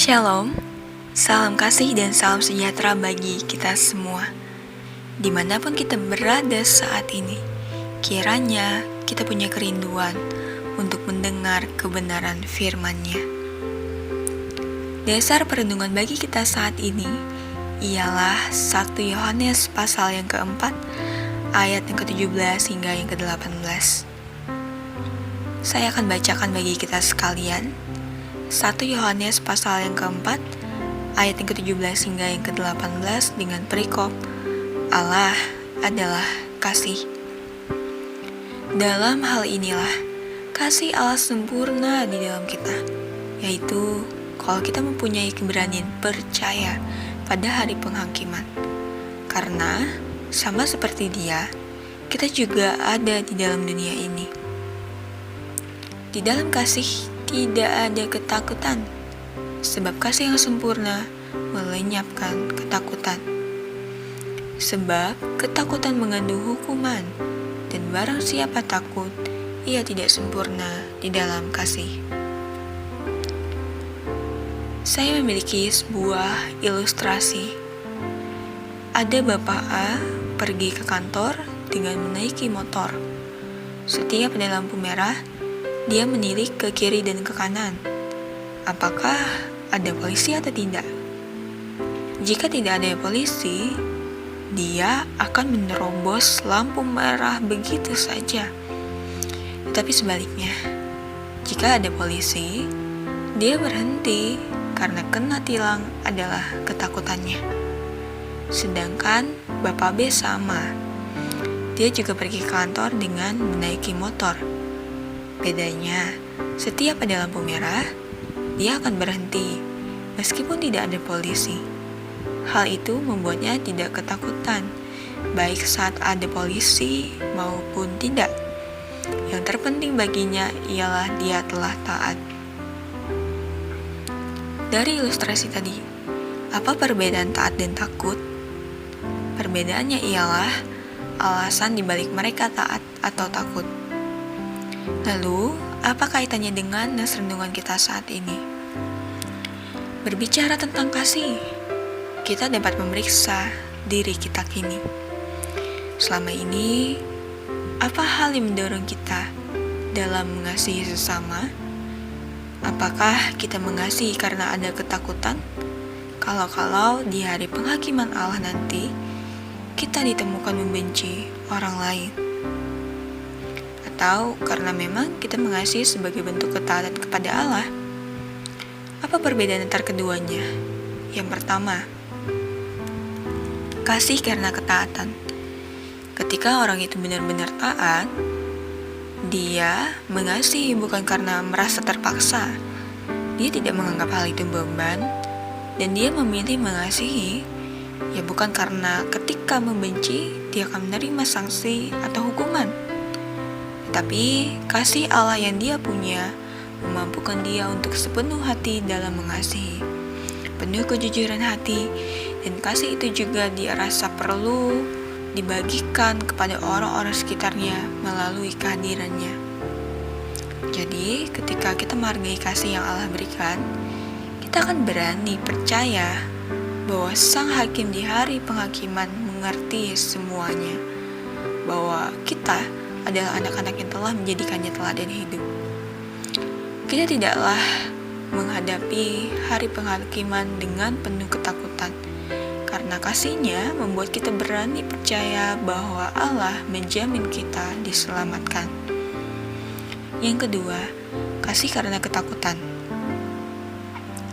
Shalom, salam kasih dan salam sejahtera bagi kita semua. Dimanapun kita berada saat ini, kiranya kita punya kerinduan untuk mendengar kebenaran firman-Nya. Dasar perenungan bagi kita saat ini ialah 1 Yohanes pasal yang keempat, ayat yang ke-17 hingga yang ke-18. Saya akan bacakan bagi kita sekalian 1 Yohanes pasal yang keempat, ayat yang ke-17 hingga yang ke-18 dengan perikop Allah adalah kasih. Dalam hal inilah kasih Allah sempurna di dalam kita, yaitu kalau kita mempunyai keberanian percaya pada hari penghakiman. Karena sama seperti Dia, kita juga ada di dalam dunia ini. Di dalam kasih tidak ada ketakutan, sebab kasih yang sempurna melenyapkan ketakutan. Sebab ketakutan mengandung hukuman, dan barang siapa takut, ia tidak sempurna di dalam kasih. Saya memiliki sebuah ilustrasi. Ada Bapak A pergi ke kantor dengan menaiki motor. Setiap ada lampu merah, dia menilik ke kiri dan ke kanan. Apakah ada polisi atau tidak? Jika tidak ada polisi, dia akan menerobos lampu merah begitu saja. Tetapi sebaliknya, jika ada polisi, dia berhenti karena kena tilang adalah ketakutannya. Sedangkan Bapak B sama. Dia juga pergi ke kantor dengan menaiki motor. Bedanya, setiap ada lampu merah, dia akan berhenti, meskipun tidak ada polisi. Hal itu membuatnya tidak ketakutan, baik saat ada polisi maupun tidak. Yang terpenting baginya ialah dia telah taat. Dari ilustrasi tadi, apa perbedaan taat dan takut? Perbedaannya ialah alasan dibalik mereka taat atau takut. Lalu, apa kaitannya dengan nas renungan kita saat ini? Berbicara tentang kasih, kita dapat memeriksa diri kita kini. Selama ini, apa hal yang mendorong kita dalam mengasihi sesama? Apakah kita mengasihi karena ada ketakutan? Kalau di hari penghakiman Allah nanti, kita ditemukan membenci orang lain. Atau karena memang kita mengasihi sebagai bentuk ketaatan kepada Allah? Apa perbedaan antara keduanya? Yang pertama, kasih karena ketaatan. Ketika orang itu benar-benar taat, dia mengasihi bukan karena merasa terpaksa. Dia tidak menganggap hal itu beban, dan dia memilih mengasihi, ya bukan karena ketika membenci, dia akan menerima sanksi atau hukuman. Tapi kasih Allah yang dia punya memampukan dia untuk sepenuh hati dalam mengasihi, penuh kejujuran hati, dan kasih itu juga dia rasa perlu dibagikan kepada orang-orang sekitarnya melalui kehadirannya. Jadi ketika kita menghargai kasih yang Allah berikan, kita akan berani percaya bahwa Sang Hakim di hari penghakiman mengerti semuanya, bahwa kita adalah anak-anak yang telah menjadikannya teladan hidup. Kita tidaklah menghadapi hari penghakiman dengan penuh ketakutan, karena kasih-Nya membuat kita berani percaya bahwa Allah menjamin kita diselamatkan. Yang kedua, kasih karena ketakutan.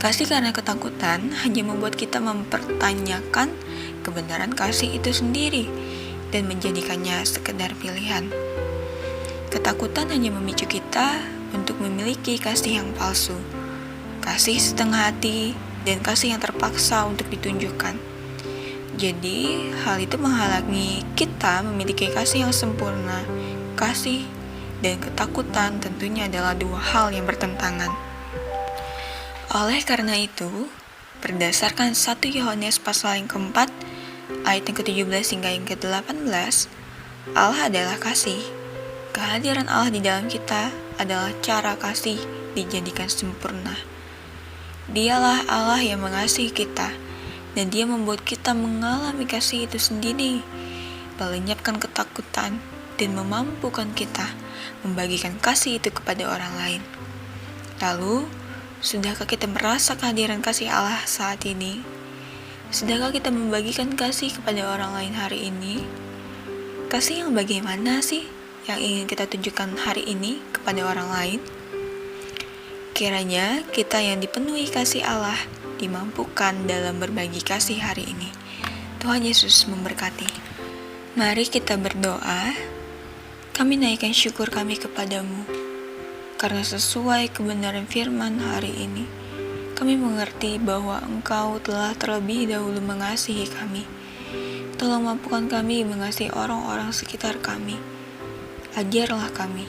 Kasih karena ketakutan hanya membuat kita mempertanyakan kebenaran kasih itu sendiri dan menjadikannya sekedar pilihan. Ketakutan hanya memicu kita untuk memiliki kasih yang palsu, kasih setengah hati, dan kasih yang terpaksa untuk ditunjukkan. Jadi, hal itu menghalangi kita memiliki kasih yang sempurna. Kasih dan ketakutan tentunya adalah dua hal yang bertentangan. Oleh karena itu, berdasarkan 1 Yohanes pasal yang keempat, ayat yang ke-17 hingga yang ke-18, Allah adalah kasih. Kehadiran Allah di dalam kita adalah cara kasih dijadikan sempurna. Dialah Allah yang mengasihi kita, dan Dia membuat kita mengalami kasih itu sendiri, melenyapkan ketakutan, dan memampukan kita membagikan kasih itu kepada orang lain. Lalu, sudahkah kita merasa kehadiran kasih Allah saat ini? Sudahkah kita membagikan kasih kepada orang lain hari ini? Kasih yang bagaimana sih yang ingin kita tunjukkan hari ini kepada orang lain? Kiranya kita yang dipenuhi kasih Allah dimampukan dalam berbagi kasih hari ini. Tuhan Yesus memberkati. Mari kita berdoa. Kami naikkan syukur kami kepadamu, karena sesuai kebenaran firman hari ini, kami mengerti bahwa Engkau telah terlebih dahulu mengasihi kami. Tolong mampukan kami mengasihi orang-orang sekitar kami. Ajarlah kami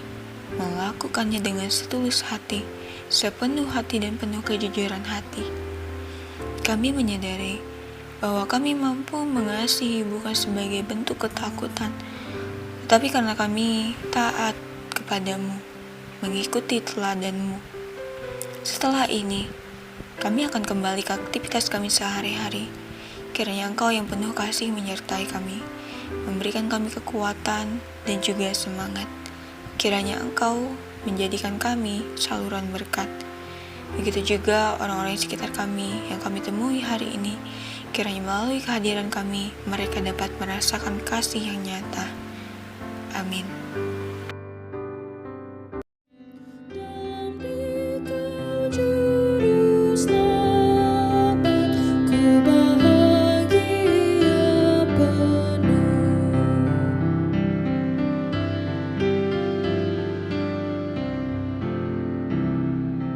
melakukannya dengan setulus hati, sepenuh hati dan penuh kejujuran hati. Kami menyadari bahwa kami mampu mengasihi bukan sebagai bentuk ketakutan, tetapi karena kami taat kepadamu, mengikuti teladan-Mu. Setelah ini, kami akan kembali ke aktivitas kami sehari-hari. Kiranya Engkau yang penuh kasih menyertai kami, memberikan kami kekuatan dan juga semangat. Kiranya Engkau menjadikan kami saluran berkat. Begitu juga orang-orang di sekitar kami yang kami temui hari ini. Kiranya melalui kehadiran kami, mereka dapat merasakan kasih yang nyata. Amin.